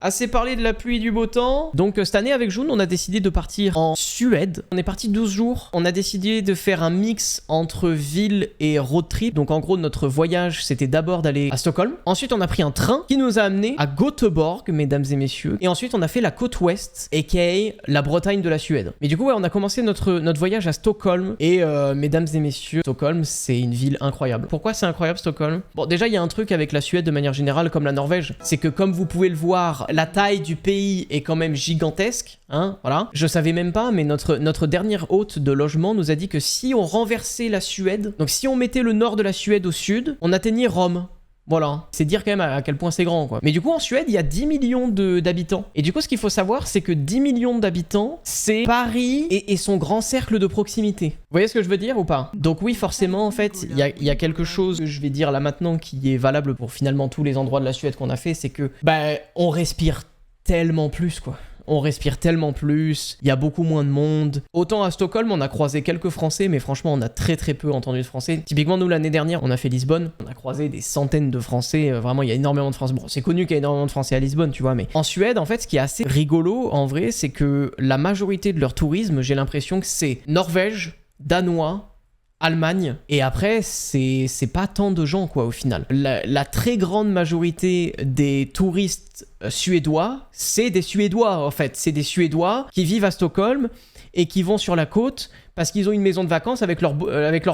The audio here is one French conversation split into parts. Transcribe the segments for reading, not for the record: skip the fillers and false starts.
Assez parlé de la pluie et du beau temps. Donc cette année avec June, on a décidé de partir en Suède. On est parti 12 jours. On a décidé de faire un mix entre ville et road trip. Donc en gros, notre voyage, c'était d'abord d'aller à Stockholm. Ensuite, on a pris un train qui nous a amené à Göteborg, mesdames et messieurs. Et ensuite, on a fait la côte ouest, aka la Bretagne de la Suède. Mais du coup, ouais, on a commencé notre voyage à Stockholm. Et mesdames et messieurs, Stockholm, c'est une ville incroyable. Pourquoi c'est incroyable, Stockholm? Bon, déjà, il y a un truc avec la Suède de manière générale, comme la Norvège. C'est que comme vous pouvez le voir, la taille du pays est quand même gigantesque, hein, voilà. Je savais même pas, mais notre dernière hôte de logement nous a dit que si on renversait la Suède, donc si on mettait le nord de la Suède au sud, on atteignait Rome. Voilà, c'est dire quand même à quel point c'est grand, quoi. Mais du coup, en Suède, il y a 10 millions d'habitants. Et du coup, ce qu'il faut savoir, c'est que 10 millions d'habitants, c'est Paris et son grand cercle de proximité. Vous voyez ce que je veux dire ou pas? Donc oui, forcément, en fait, il y a quelque chose que je vais dire là maintenant qui est valable pour finalement tous les endroits de la Suède qu'on a fait, c'est que, bah, on respire tellement plus, quoi. On respire tellement plus, il y a beaucoup moins de monde. Autant à Stockholm, on a croisé quelques Français, mais franchement, on a très peu entendu de Français. Typiquement, nous, l'année dernière, on a fait Lisbonne. On a croisé des centaines de Français. Vraiment, il y a énormément de Français. Bon, c'est connu qu'il y a énormément de Français à Lisbonne, tu vois, mais en Suède, en fait, ce qui est assez rigolo, en vrai, c'est que la majorité de leur tourisme, j'ai l'impression que c'est Norvège, Danois, Allemagne, et après c'est pas tant de gens, quoi, au final. La très grande majorité des touristes suédois, c'est des Suédois, en fait. C'est des Suédois qui vivent à Stockholm et qui vont sur la côte parce qu'ils ont une maison de vacances avec leur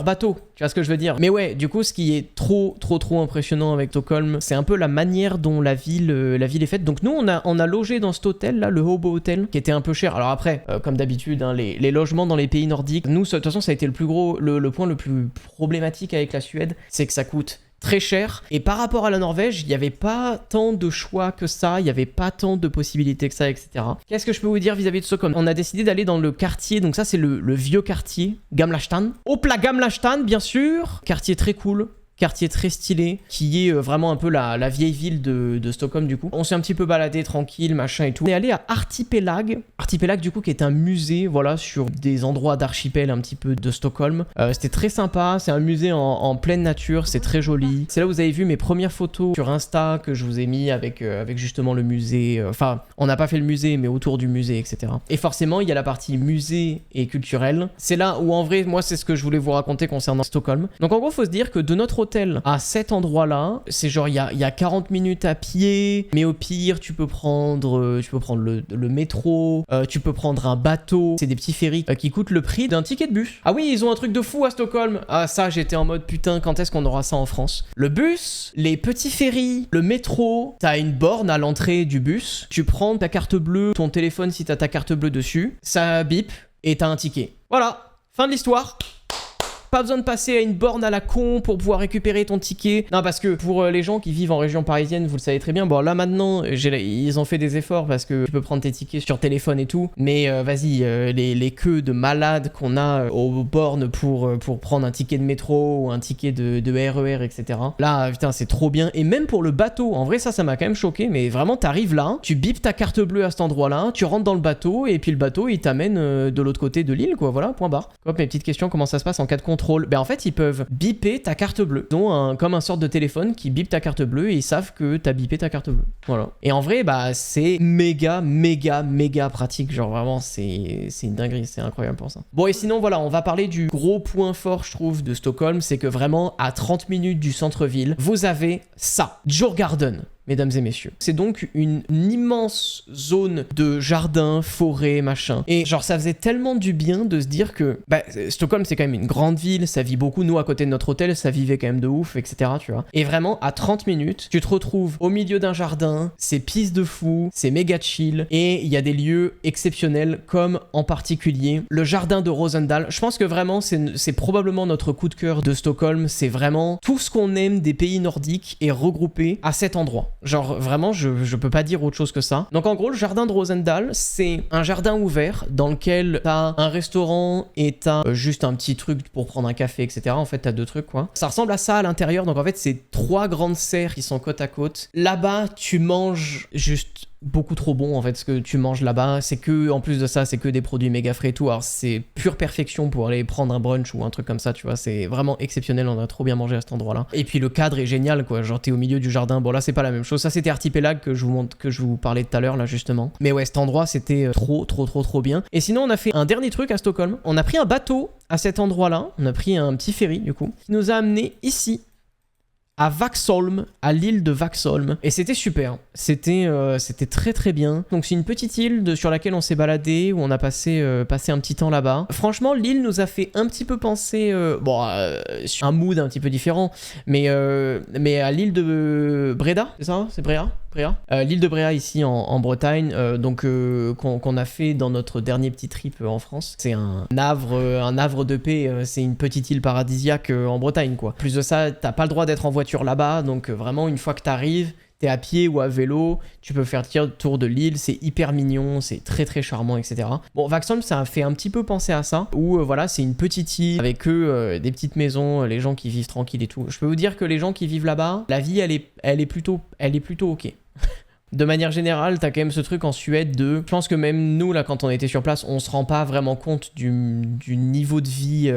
bateau. Tu vois ce que je veux dire? Mais ouais, du coup, ce qui est trop impressionnant avec Stockholm, c'est un peu la manière dont la ville est faite. Donc nous, on a logé dans cet hôtel là, le Hobo Hotel, qui était un peu cher. Alors après, comme d'habitude, hein, les logements dans les pays nordiques, nous, de toute façon, ça a été le plus gros, le point le plus problématique avec la Suède, c'est que ça coûte très cher, et par rapport à la Norvège, il n'y avait pas tant de choix que ça, il n'y avait pas tant de possibilités que ça, etc. Qu'est-ce que je peux vous dire vis-à-vis de Stockholm? On a décidé d'aller dans le quartier, donc ça c'est le vieux quartier, Gamla Stan. Hopla Gamla Stan, bien sûr. Quartier très cool. Quartier très stylé, qui est vraiment un peu la vieille ville de Stockholm, du coup. On s'est un petit peu baladé tranquille, machin et tout. On est allé à Artipelag. Artipelag, du coup, qui est un musée, voilà, sur des endroits d'archipel un petit peu de Stockholm. C'était très sympa, c'est un musée en pleine nature, c'est très joli. C'est là où vous avez vu mes premières photos sur Insta que je vous ai mis avec justement le musée. Enfin, on n'a pas fait le musée, mais autour du musée, etc. Et forcément, il y a la partie musée et culturelle. C'est là où, en vrai, moi, c'est ce que je voulais vous raconter concernant Stockholm. Donc, en gros, faut se dire que de notre hôtel à cet endroit-là, c'est genre il y a 40 minutes à pied, mais au pire tu peux prendre le métro, tu peux prendre un bateau, c'est des petits ferries qui coûtent le prix d'un ticket de bus. Ah oui, ils ont un truc de fou à Stockholm. Ah ça, j'étais en mode putain, quand est-ce qu'on aura ça en France? Le bus, les petits ferries, le métro, t'as une borne à l'entrée du bus, tu prends ta carte bleue, ton téléphone si t'as ta carte bleue dessus, ça bip et t'as un ticket. Voilà, fin de l'histoire. Pas besoin de passer à une borne à la con pour pouvoir récupérer ton ticket. Non, parce que pour les gens qui vivent en région parisienne, vous le savez très bien. Bon, là maintenant, ils ont fait des efforts parce que tu peux prendre tes tickets sur téléphone et tout. Mais vas-y, les queues de malades qu'on a aux bornes pour prendre un ticket de métro ou un ticket de RER, etc. Là, putain, c'est trop bien. Et même pour le bateau, en vrai, ça m'a quand même choqué. Mais vraiment, t'arrives là, tu bipes ta carte bleue à cet endroit-là, tu rentres dans le bateau et puis le bateau, il t'amène de l'autre côté de l'île, quoi. Voilà, point barre. Hop, mes petites questions, comment ça se passe en cas de contrôle? Ben en fait, ils peuvent biper ta carte bleue. Ils ont comme un sorte de téléphone qui bip ta carte bleue et ils savent que t'as bipé ta carte bleue. Voilà. Et en vrai, bah c'est méga pratique. Genre vraiment, c'est une dinguerie, c'est incroyable pour ça. Bon, et sinon, voilà, on va parler du gros point fort, je trouve, de Stockholm, c'est que vraiment, à 30 minutes du centre-ville, vous avez ça, Djurgården. Mesdames et messieurs. C'est donc une immense zone de jardin, forêt, machin. Et genre, ça faisait tellement du bien de se dire que... Bah, Stockholm, c'est quand même une grande ville, ça vit beaucoup. Nous, à côté de notre hôtel, ça vivait quand même de ouf, etc., tu vois. Et vraiment, à 30 minutes, tu te retrouves au milieu d'un jardin, c'est pisse de fou, c'est méga chill, et il y a des lieux exceptionnels, comme en particulier le jardin de Rosendal. Je pense que vraiment, c'est probablement notre coup de cœur de Stockholm. C'est vraiment tout ce qu'on aime des pays nordiques est regroupé à cet endroit. Genre vraiment, je peux pas dire autre chose que ça. Donc en gros, le jardin de Rosendal, c'est un jardin ouvert dans lequel t'as un restaurant et t'as juste un petit truc pour prendre un café, etc. En fait, t'as deux trucs, quoi. Ça ressemble à ça à l'intérieur. Donc en fait, c'est 3 grandes serres qui sont côte à côte. Là-bas, tu manges juste beaucoup trop bon en fait ce que tu manges là-bas. C'est que, en plus de ça, c'est que des produits méga frais et tout. Alors c'est pure perfection pour aller prendre un brunch ou un truc comme ça, tu vois. C'est vraiment exceptionnel, on a trop bien mangé à cet endroit-là. Et puis le cadre est génial quoi, genre t'es au milieu du jardin. Bon là c'est pas la même chose, ça c'était Artipelag que je vous parlais tout à l'heure là justement. Mais ouais, cet endroit c'était trop bien. Et sinon on a fait un dernier truc à Stockholm. On a pris un bateau à cet endroit-là, on a pris un petit ferry du coup, qui nous a amené ici à Vaxholm, à l'île de Vaxholm. Et c'était super, c'était très bien. Donc c'est une petite île sur laquelle on s'est baladé, où on a passé un petit temps là-bas. Franchement, l'île nous a fait un petit peu penser, sur un mood un petit peu différent, mais à l'île de Breda, c'est ça? C'est Bréa? L'île de Bréa ici en Bretagne, qu'on a fait dans notre dernier petit trip en France. C'est un havre de paix, c'est une petite île paradisiaque en Bretagne quoi. Plus de ça, t'as pas le droit d'être en voiture là-bas, donc vraiment une fois que t'arrives, t'es à pied ou à vélo, tu peux faire le tour de l'île, c'est hyper mignon, c'est très charmant, etc. Bon, Vaxholm, ça a fait un petit peu penser à ça, où voilà, c'est une petite île avec des petites maisons, les gens qui vivent tranquilles et tout. Je peux vous dire que les gens qui vivent là-bas, la vie, elle est plutôt ok. De manière générale, t'as quand même ce truc en Suède de... Je pense que même nous, là, quand on était sur place, on se rend pas vraiment compte du niveau de vie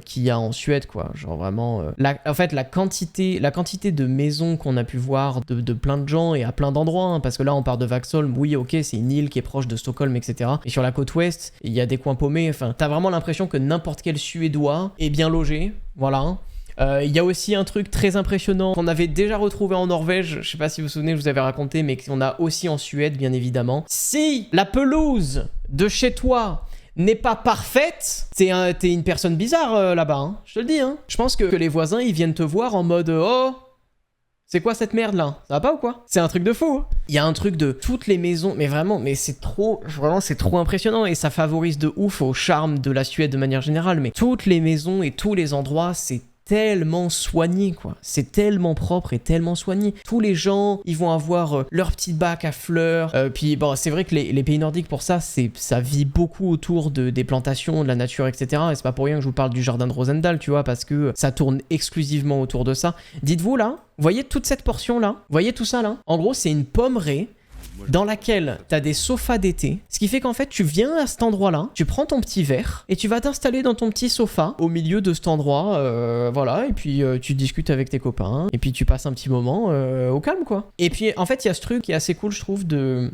qu'il y a en Suède, quoi. Genre vraiment... En fait, la quantité de maisons qu'on a pu voir de plein de gens et à plein d'endroits, hein, parce que là, on part de Vaxholm, oui, ok, c'est une île qui est proche de Stockholm, etc. Et sur la côte ouest, il y a des coins paumés, enfin, t'as vraiment l'impression que n'importe quel Suédois est bien logé, voilà. Il y a aussi un truc très impressionnant qu'on avait déjà retrouvé en Norvège, je sais pas si vous vous souvenez, je vous avais raconté, mais qu'on a aussi en Suède, bien évidemment. Si la pelouse de chez toi n'est pas parfaite, t'es une personne bizarre là-bas, hein, je te le dis. Hein. Je pense que les voisins, ils viennent te voir en mode « Oh, c'est quoi cette merde là? Ça va pas ou quoi ?» C'est un truc de fou. Hein. Il y a un truc de toutes les maisons, mais vraiment, c'est trop impressionnant et ça favorise de ouf au charme de la Suède de manière générale. Mais toutes les maisons et tous les endroits, c'est tellement soigné quoi, c'est tellement propre et tellement soigné. Tous les gens, ils vont avoir leur petit bac à fleurs, puis bon, c'est vrai que les pays nordiques pour ça, ça vit beaucoup autour des plantations, de la nature, etc. Et c'est pas pour rien que je vous parle du jardin de Rosendal, tu vois, parce que ça tourne exclusivement autour de ça. Dites-vous là, voyez toute cette portion là, voyez tout ça là, en gros c'est une pommeraie dans laquelle t'as des sofas d'été, ce qui fait qu'en fait tu viens à cet endroit-là, tu prends ton petit verre et tu vas t'installer dans ton petit sofa au milieu de cet endroit, voilà, et puis tu discutes avec tes copains et puis tu passes un petit moment au calme quoi. Et puis en fait il y a ce truc qui est assez cool je trouve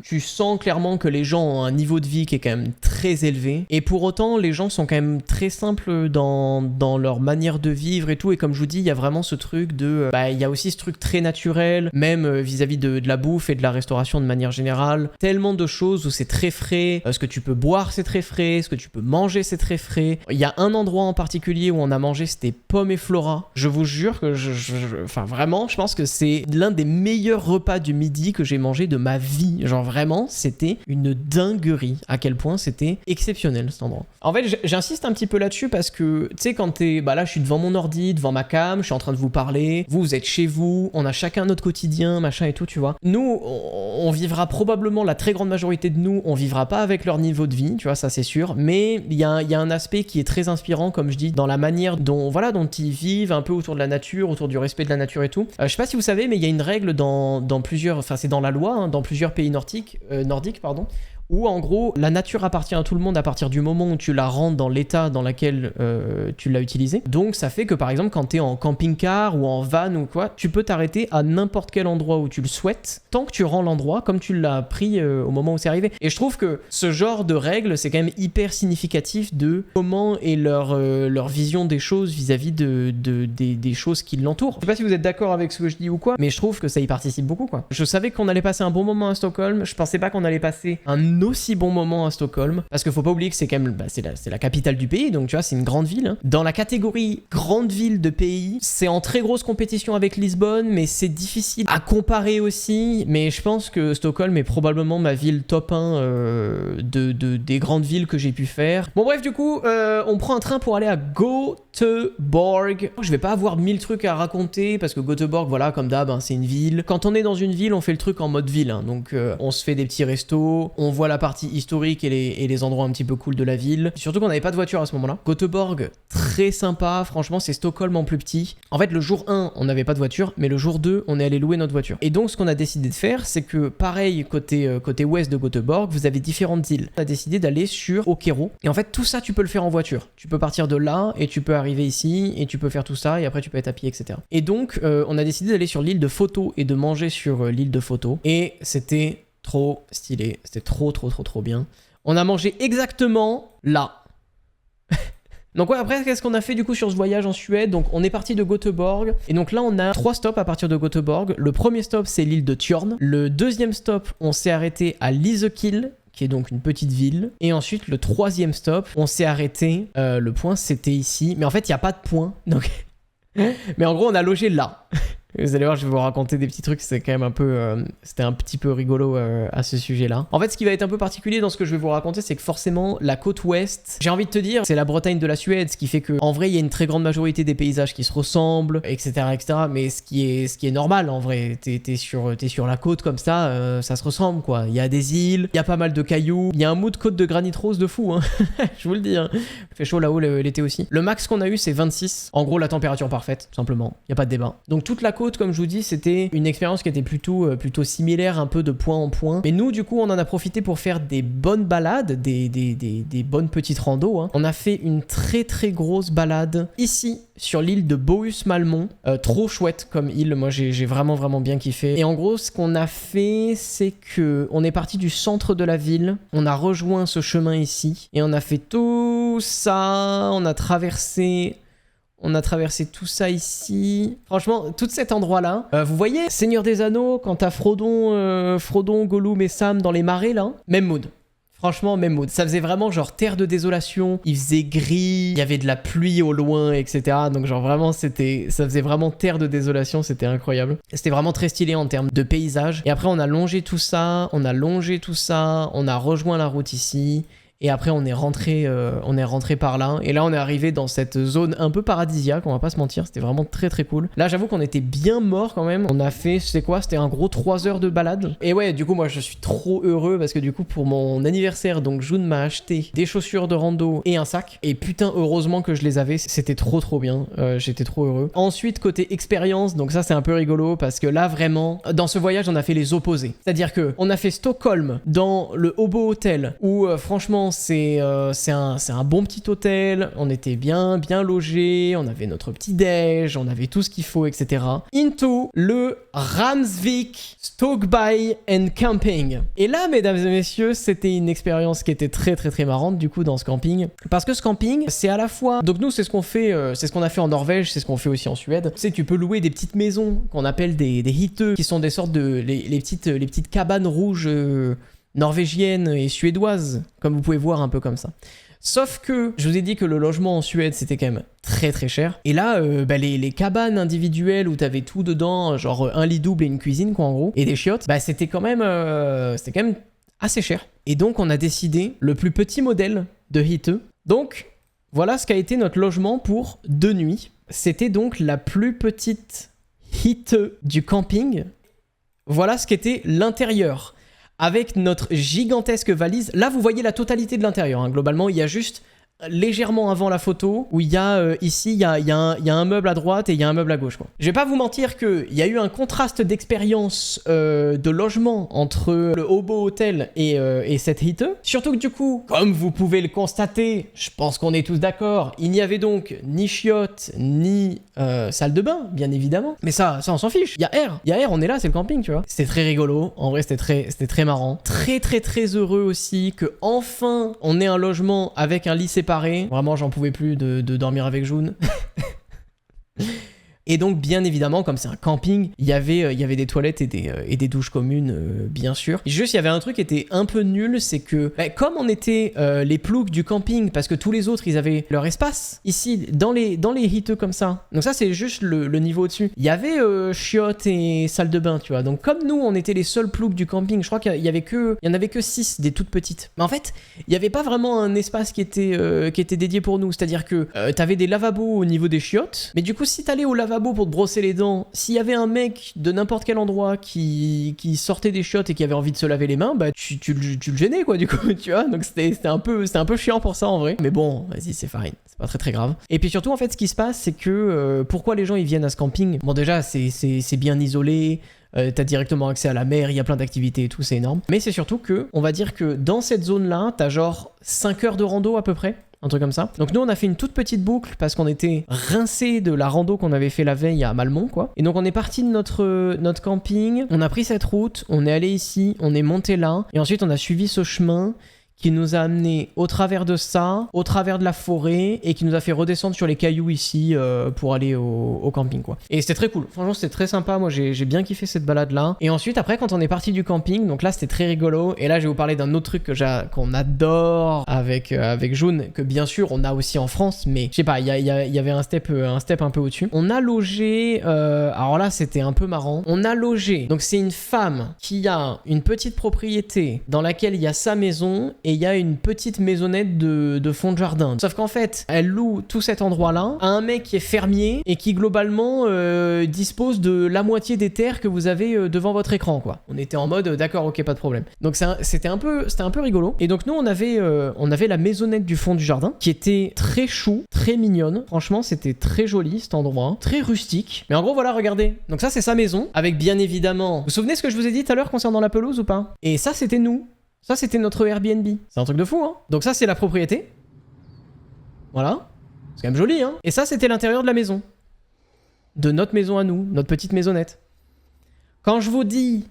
tu sens clairement que les gens ont un niveau de vie qui est quand même très élevé et pour autant les gens sont quand même très simples dans leur manière de vivre et tout, et comme je vous dis il y a vraiment ce truc il y a aussi ce truc très naturel, même vis-à-vis de la bouffe et de la restauration de manière générale, tellement de choses où c'est très frais, ce que tu peux boire c'est très frais, ce que tu peux manger c'est très frais. Il y a un endroit en particulier où on a mangé, c'était Pommes et Flora. Je vous jure que enfin vraiment, je pense que c'est l'un des meilleurs repas du midi que j'ai mangé de ma vie. Genre vraiment, c'était une dinguerie à quel point c'était exceptionnel cet endroit. En fait, j'insiste un petit peu là-dessus parce que tu sais quand là je suis devant mon ordi, devant ma cam, je suis en train de vous parler, vous êtes chez vous, on a chacun notre quotidien, machin et tout, tu vois. Nous, on vivra probablement, la très grande majorité de nous, on vivra pas avec leur niveau de vie, tu vois, ça c'est sûr, mais il y a un aspect qui est très inspirant, comme je dis, dans la manière dont ils vivent un peu autour de la nature, autour du respect de la nature et tout. Je sais pas si vous savez, mais il y a une règle dans plusieurs, enfin c'est dans la loi, hein, dans plusieurs pays nordiques, où en gros la nature appartient à tout le monde à partir du moment où tu la rends dans l'état dans lequel tu l'as utilisée. Donc ça fait que par exemple quand t'es en camping-car ou en van ou quoi, tu peux t'arrêter à n'importe quel endroit où tu le souhaites, tant que tu rends l'endroit comme tu l'as pris au moment où c'est arrivé. Et je trouve que ce genre de règle, c'est quand même hyper significatif de comment est leur vision des choses vis-à-vis des choses qui l'entourent. Je sais pas si vous êtes d'accord avec ce que je dis ou quoi, mais je trouve que ça y participe beaucoup quoi. Je savais qu'on allait passer un bon moment à Stockholm, je pensais pas qu'on allait passer un aussi bon moment à Stockholm, parce qu'il faut pas oublier que c'est quand même c'est la capitale du pays, donc tu vois c'est une grande ville. Hein. Dans la catégorie grande ville de pays, c'est en très grosse compétition avec Lisbonne, mais c'est difficile à comparer aussi, mais je pense que Stockholm est probablement ma ville top 1 des grandes villes que j'ai pu faire. Bon bref, du coup on prend un train pour aller à Göteborg. Je vais pas avoir 1000 trucs à raconter parce que Göteborg, voilà, comme d'hab, hein, c'est une ville. Quand on est dans une ville, on fait le truc en mode ville, hein, donc on se fait des petits restos, on voit la partie historique et les endroits un petit peu cool de la ville. Surtout qu'on n'avait pas de voiture à ce moment-là. Göteborg, très sympa, franchement c'est Stockholm en plus petit. En fait le jour 1 on n'avait pas de voiture, mais le jour 2 on est allé louer notre voiture. Et donc ce qu'on a décidé de faire, c'est que pareil côté ouest de Göteborg, vous avez différentes îles. On a décidé d'aller sur Okero. Et en fait tout ça tu peux le faire en voiture. Tu peux partir de là et tu peux arriver ici et tu peux faire tout ça et après tu peux être à pied, etc. Et donc on a décidé d'aller sur l'île de Photo et de manger sur l'île de Photo. Et c'était trop stylé, c'était trop bien. On a mangé exactement là. Donc ouais, après qu'est-ce qu'on a fait du coup sur ce voyage en Suède? Donc on est parti de Göteborg et donc là on a 3 stops à partir de Göteborg. Le premier stop c'est l'île de Tjörn. Le deuxième stop on s'est arrêté à Lysekil, qui est donc une petite ville. Et ensuite le troisième stop on s'est arrêté, le point c'était ici, mais en fait il n'y a pas de point, donc mais en gros on a logé là. Vous allez voir, je vais vous raconter des petits trucs, c'était quand même un peu... c'était un petit peu rigolo à ce sujet-là. En fait, ce qui va être un peu particulier dans ce que je vais vous raconter, c'est que forcément, la côte ouest, j'ai envie de te dire, c'est la Bretagne de la Suède, ce qui fait que, en vrai, il y a une très grande majorité des paysages qui se ressemblent, etc., etc., mais ce qui est normal, en vrai. T'es sur la côte comme ça, ça se ressemble, quoi. Il y a des îles, il y a pas mal de cailloux, il y a un mood côte de granit rose de fou, hein. Je vous le dis, hein. Il fait chaud là-haut l'été aussi. Le max qu'on a eu, c'est 26. En gros, la température parfaite, tout simplement. Il n'y a pas de débat. Donc, toute la côte, comme je vous dis, c'était une expérience qui était plutôt similaire, un peu de point en point. Mais nous, du coup, on en a profité pour faire des bonnes balades, des bonnes petites randos, hein. On a fait une très grosse balade ici, sur l'île de Bohus-Malmön. Trop chouette comme île, moi j'ai vraiment bien kiffé. Et en gros, ce qu'on a fait, c'est que on est parti du centre de la ville, on a rejoint ce chemin ici, et on a fait tout ça, on a traversé tout ça ici. Franchement, tout cet endroit-là. Vous voyez, Seigneur des Anneaux, quand t'as Frodon, Gollum et Sam dans les marais, là. Même mood. Franchement, même mood. Ça faisait vraiment genre terre de désolation. Il faisait gris. Il y avait de la pluie au loin, etc. Donc genre vraiment, ça faisait vraiment terre de désolation. C'était incroyable. C'était vraiment très stylé en termes de paysage. Et après, on a longé tout ça. On a rejoint la route ici. Et après, on est rentré par là. Et là, on est arrivé dans cette zone un peu paradisiaque, on va pas se mentir. C'était vraiment très cool. Là, j'avoue qu'on était bien mort quand même. On a fait, c'est quoi? C'était un gros 3 heures de balade. Et ouais, du coup, moi, je suis trop heureux parce que du coup, pour mon anniversaire, donc June m'a acheté des chaussures de rando et un sac. Et putain, heureusement que je les avais. C'était trop bien. J'étais trop heureux. Ensuite, côté expérience, donc ça, c'est un peu rigolo parce que là, vraiment, dans ce voyage, on a fait les opposés. C'est-à-dire que on a fait Stockholm dans le Hobo Hotel où, franchement, c'est un bon petit hôtel, on était bien logés, on avait notre petit déj, on avait tout ce qu'il faut, etc. Into le Ramsvik Stokby and Camping. Et là, mesdames et messieurs, c'était une expérience qui était très marrante du coup dans ce camping. Parce que ce camping, c'est à la fois... Donc nous, c'est ce qu'on fait, c'est ce qu'on a fait en Norvège, c'est ce qu'on fait aussi en Suède. Tu sais, tu peux louer des petites maisons qu'on appelle des hytteux, qui sont des sortes de... les petites cabanes rouges... norvégienne et suédoise, comme vous pouvez voir un peu comme ça. Sauf que, je vous ai dit que le logement en Suède, c'était quand même très cher. Et là, les cabanes individuelles où t'avais tout dedans, genre un lit double et une cuisine, quoi, en gros, et des chiottes, c'était quand même assez cher. Et donc, on a décidé le plus petit modèle de hytte. Donc, voilà ce qu'a été notre logement pour 2 nuits. C'était donc la plus petite hytte du camping. Voilà ce qu'était l'intérieur. Avec notre gigantesque valise. Là, vous voyez la totalité de l'intérieur. Hein. Globalement, il y a juste légèrement avant la photo où il y a ici, il y a un meuble à droite et il y a un meuble à gauche, quoi. Je vais pas vous mentir qu'il y a eu un contraste d'expérience de logement entre le Hobo Hotel et cette hytte. Surtout que du coup, comme vous pouvez le constater, je pense qu'on est tous d'accord, il n'y avait donc ni chiottes ni salle de bain, bien évidemment. Mais ça on s'en fiche. Il y a air, on est là, c'est le camping, tu vois. C'était très rigolo. En vrai, c'était très marrant. Très heureux aussi que enfin on ait un logement avec un lit séparé. Vraiment, j'en pouvais plus de dormir avec June. Et donc, bien évidemment, comme c'est un camping, il y avait des toilettes et des douches communes, bien sûr. Juste, il y avait un truc qui était un peu nul, c'est que, comme on était les ploucs du camping, parce que tous les autres, ils avaient leur espace, ici, dans les hytteux comme ça. Donc ça, c'est juste le niveau au-dessus. Il y avait chiottes et salle de bain, tu vois. Donc, comme nous, on était les seuls ploucs du camping, je crois qu'il y en avait que 6 des toutes petites. Mais en fait, il n'y avait pas vraiment un espace qui était dédié pour nous. C'est-à-dire que t'avais des lavabos au niveau des chiottes, mais du coup, si t'allais au lavabo lavabo pour te brosser les dents, s'il y avait un mec de n'importe quel endroit qui sortait des chiottes et qui avait envie de se laver les mains, bah tu le gênais quoi du coup, tu vois. Donc c'était un peu chiant pour ça en vrai. Mais bon, vas-y, c'est farine, c'est pas très grave. Et puis surtout en fait ce qui se passe c'est que pourquoi les gens ils viennent à ce camping? Bon déjà c'est bien isolé. T'as directement accès à la mer, il y a plein d'activités et tout, c'est énorme. Mais c'est surtout que, on va dire que dans cette zone-là, t'as genre 5 heures de rando à peu près, un truc comme ça. Donc nous, on a fait une toute petite boucle parce qu'on était rincés de la rando qu'on avait fait la veille à Malmont, quoi. Et donc on est parti de notre camping, on a pris cette route, on est allé ici, on est monté là, et ensuite on a suivi ce chemin qui nous a amené au travers de ça, au travers de la forêt, et qui nous a fait redescendre sur les cailloux ici pour aller au camping, quoi. Et c'était très cool. Franchement, c'était très sympa. Moi, j'ai bien kiffé cette balade-là. Et ensuite, après, quand on est parti du camping, donc là, c'était très rigolo. Et là, je vais vous parler d'un autre truc qu'on adore avec June, que bien sûr, on a aussi en France, mais je sais pas, il y avait un step un peu au-dessus. On a logé, alors là, c'était un peu marrant. On a logé, donc c'est une femme qui a une petite propriété dans laquelle il y a sa maison, et il y a une petite maisonnette de fond de jardin. Sauf qu'en fait, elle loue tout cet endroit-là à un mec qui est fermier et qui globalement dispose de la moitié des terres que vous avez devant votre écran, quoi. On était en mode d'accord, ok, pas de problème. Donc c'était un peu rigolo. Et donc nous, on avait la maisonnette du fond du jardin qui était très chou, très mignonne. Franchement, c'était très joli cet endroit, très rustique. Mais en gros, voilà, regardez. Donc ça, c'est sa maison avec bien évidemment. Vous vous souvenez ce que je vous ai dit tout à l'heure concernant la pelouse ou pas? Et ça, c'était nous. Ça, c'était notre Airbnb. C'est un truc de fou, hein. Donc ça, c'est la propriété. Voilà. C'est quand même joli, hein. Et ça, c'était l'intérieur de la maison. De notre maison à nous, notre petite maisonnette. Quand je vous dis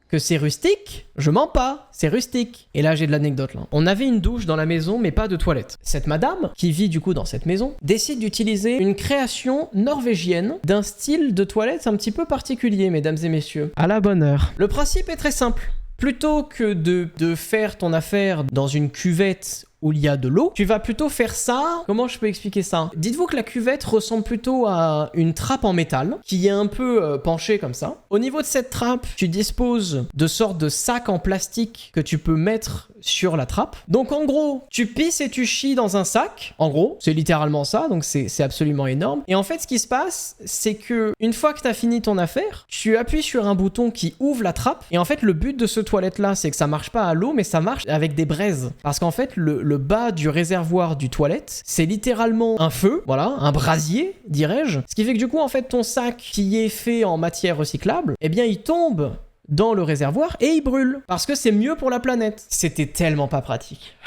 que c'est rustique, je mens pas, c'est rustique. Et là, j'ai de l'anecdote, là. On avait une douche dans la maison, mais pas de toilette. Cette madame, qui vit du coup dans cette maison, décide d'utiliser une création norvégienne d'un style de toilette un petit peu particulier, mesdames et messieurs. À la bonne heure. Le principe est très simple. Plutôt que de faire ton affaire dans une cuvette où il y a de l'eau, tu vas plutôt faire ça... Comment je peux expliquer ça? Dites-vous que la cuvette ressemble plutôt à une trappe en métal qui est un peu penchée comme ça. Au niveau de cette trappe, tu disposes de sortes de sacs en plastique que tu peux mettre sur la trappe. Donc en gros, tu pisses et tu chies dans un sac. En gros, c'est littéralement ça, donc c'est absolument énorme. Et en fait, ce qui se passe, c'est que une fois que tu as fini ton affaire, tu appuies sur un bouton qui ouvre la trappe. Et en fait, le but de ce toilette-là, c'est que ça marche pas à l'eau, mais ça marche avec des braises. Parce qu'en fait, le bas du réservoir du toilette, c'est littéralement un feu, voilà, un brasier, dirais-je. Ce qui fait que du coup, en fait, ton sac qui est fait en matière recyclable, eh bien, il tombe dans le réservoir et il brûle. Parce que c'est mieux pour la planète. C'était tellement pas pratique.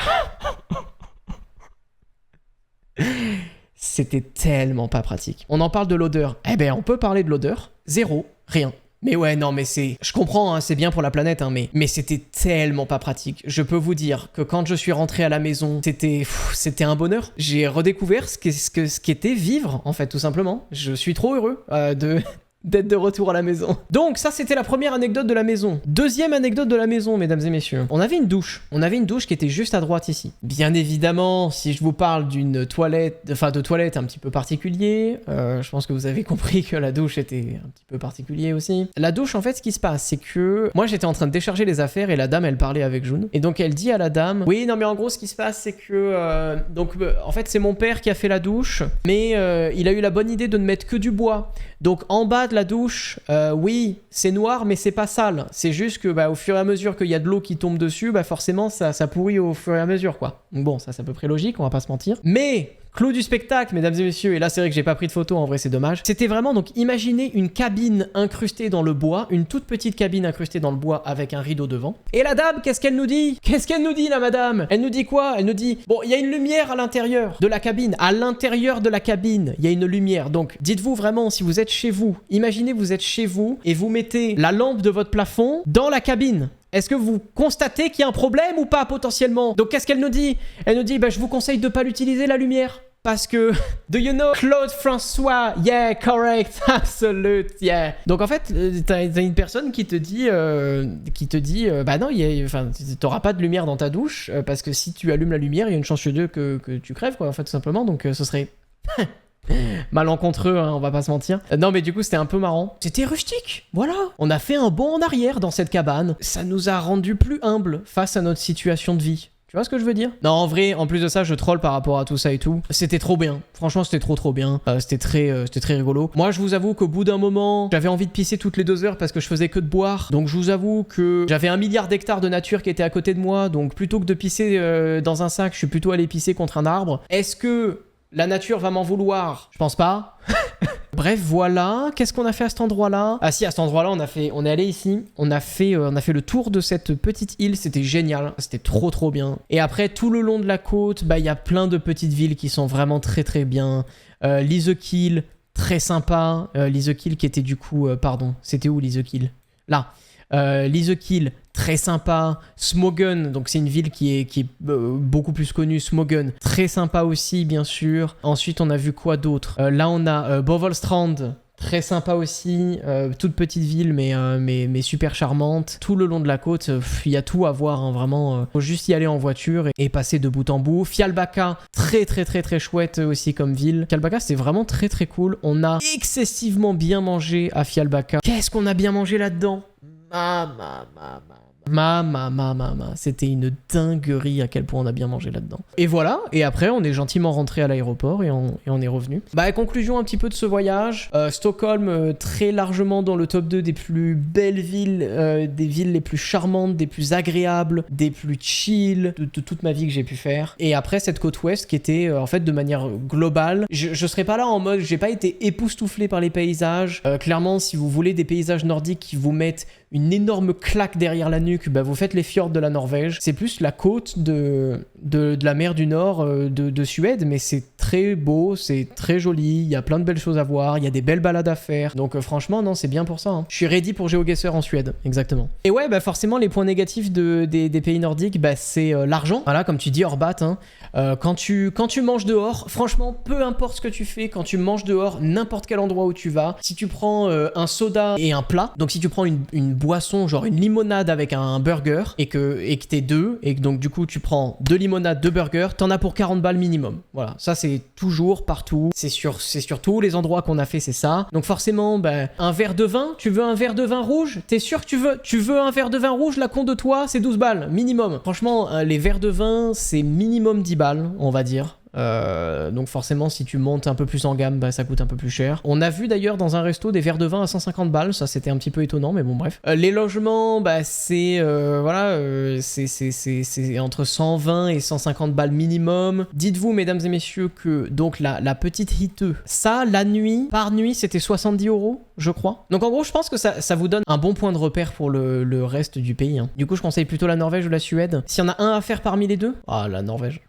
C'était tellement pas pratique. On en parle de l'odeur. Eh ben, on peut parler de l'odeur. Zéro. Rien. Mais ouais, non, mais c'est... Je comprends, hein, c'est bien pour la planète, hein, mais c'était tellement pas pratique. Je peux vous dire que quand je suis rentré à la maison, c'était un bonheur. J'ai redécouvert ce qu'était vivre, en fait, tout simplement. Je suis trop heureux d'être de retour à la maison. Donc ça, c'était la première anecdote de la maison. Deuxième anecdote de la maison, mesdames et messieurs. On avait une douche. On avait une douche qui était juste à droite ici. Bien évidemment, si je vous parle d'une toilette, enfin de toilette un petit peu particulier, je pense que vous avez compris que la douche était un petit peu particulier aussi. La douche, en fait, ce qui se passe, c'est que moi, j'étais en train de décharger les affaires et la dame, elle parlait avec June. Et donc, elle dit à la dame, oui, non, mais en gros, ce qui se passe, c'est que... en fait, c'est mon père qui a fait la douche, mais il a eu la bonne idée de ne mettre que du bois. Donc, en bas de la douche, oui, c'est noir, mais c'est pas sale. C'est juste que au fur et à mesure qu'il y a de l'eau qui tombe dessus, forcément, ça pourrit au fur et à mesure, quoi. Donc bon, ça c'est à peu près logique, on va pas se mentir. Mais... clou du spectacle, mesdames et messieurs, et là c'est vrai que j'ai pas pris de photo, en vrai c'est dommage. C'était vraiment, donc imaginez une cabine incrustée dans le bois, une toute petite cabine incrustée dans le bois avec un rideau devant. Et la dame, qu'est-ce qu'elle nous dit? Qu'est-ce qu'elle nous dit, la madame? Elle nous dit quoi? Elle nous dit, bon, il y a une lumière à l'intérieur de la cabine. À l'intérieur de la cabine, il y a une lumière. Donc dites-vous vraiment, si vous êtes chez vous, imaginez vous êtes chez vous et vous mettez la lampe de votre plafond dans la cabine. Est-ce que vous constatez qu'il y a un problème ou pas potentiellement? Donc qu'est-ce qu'elle nous dit? Elle nous dit, je vous conseille de pas l'utiliser la lumière. Parce que, do you know Claude François? Yeah, correct, absolute, yeah. Donc en fait, t'as une personne qui te dit, non, t'auras pas de lumière dans ta douche, parce que si tu allumes la lumière, il y a une chance sur deux que tu crèves, quoi, en fait, tout simplement. Donc ce serait... malencontreux, hein, on va pas se mentir. Non, mais du coup, c'était un peu marrant. C'était rustique, voilà. On a fait un bond en arrière dans cette cabane. Ça nous a rendu plus humbles face à notre situation de vie. Tu Tu vois ce que je veux dire? Non, en vrai, en plus de ça, je troll par rapport à tout ça et tout. C'était trop bien. Franchement, c'était trop bien. C'était très rigolo. Moi, je vous avoue qu'au bout d'un moment, j'avais envie de pisser toutes les 2 heures parce que je faisais que de boire. Donc, je vous avoue que j'avais 1 milliard d'hectares de nature qui était à côté de moi. Donc, plutôt que de pisser dans un sac, je suis plutôt allé pisser contre un arbre. Est-ce que la nature va m'en vouloir? Je pense pas. Bref, voilà. Qu'est-ce qu'on a fait à cet endroit-là? Ah si, à cet endroit-là, on est allé ici. On a fait le tour de cette petite île. C'était génial. C'était trop bien. Et après, tout le long de la côte, bah, il y a plein de petites villes qui sont vraiment très bien. Lisekil, très sympa. Lisekil qui était du coup... pardon, c'était où Lisekil? Là. Lisekil, très sympa. Smogen, donc c'est une ville qui est beaucoup plus connue. Smogen, très sympa aussi, bien sûr. Ensuite, on a vu quoi d'autre? Là, on a Bovolstrand, très sympa aussi. Toute petite ville, mais super charmante. Tout le long de la côte, il y a tout à voir, hein, vraiment. Faut juste y aller en voiture et passer de bout en bout. Fialbaka, très chouette aussi comme ville. Fialbaka, c'était vraiment très cool. On a excessivement bien mangé à Fialbaka. Qu'est-ce qu'on a bien mangé là-dedans? C'était une dinguerie à quel point on a bien mangé là-dedans. Et voilà, et après on est gentiment rentré à l'aéroport et on est revenu. Bah conclusion un petit peu de ce voyage. Stockholm, très largement dans le top 2 des plus belles villes, des villes les plus charmantes, des plus agréables, des plus chill de toute ma vie que j'ai pu faire. Et après cette côte ouest qui était en fait de manière globale, je serais pas là en mode j'ai pas été époustouflé par les paysages. Clairement, si vous voulez des paysages nordiques qui vous mettent une énorme claque derrière la nuque, bah vous faites les fjords de la Norvège. C'est plus la côte de la mer du Nord de Suède, mais c'est très beau, c'est très joli, il y a plein de belles choses à voir, il y a des belles balades à faire. Donc franchement, non, c'est bien pour ça. Hein. Je suis ready pour GeoGuessr en Suède, exactement. Et ouais, bah forcément, les points négatifs des pays nordiques, bah c'est l'argent. Voilà, comme tu dis, Orbat, hein. Quand tu manges dehors, franchement, peu importe ce que tu fais, quand tu manges dehors, n'importe quel endroit où tu vas, si tu prends un soda et un plat, donc si tu prends une boisson, genre une limonade avec un burger, et que t'es 2, et que donc du coup tu prends 2 limonades, 2 burgers, t'en as pour 40 balles minimum. Voilà, ça c'est toujours, partout, c'est sur tous les endroits qu'on a fait, c'est ça. Donc forcément, bah, un verre de vin, tu veux un verre de vin rouge? T'es sûr que tu veux un verre de vin rouge? La con de toi, c'est 12 balles, minimum. Franchement, les verres de vin, c'est minimum 10 balles, on va dire. Donc forcément si tu montes un peu plus en gamme, bah, ça coûte un peu plus cher. On a vu d'ailleurs dans un resto des verres de vin à 150 balles, ça c'était un petit peu étonnant mais bon bref. Les logements, bah c'est voilà, c'est entre 120 et 150 balles minimum. Dites-vous mesdames et messieurs que donc la petite hiteux, ça la nuit, par nuit c'était 70 € je crois. Donc en gros je pense que ça vous donne un bon point de repère pour le reste du pays. Hein. Du coup je conseille plutôt la Norvège ou la Suède. S'il y en a un à faire parmi les deux, ah la Norvège.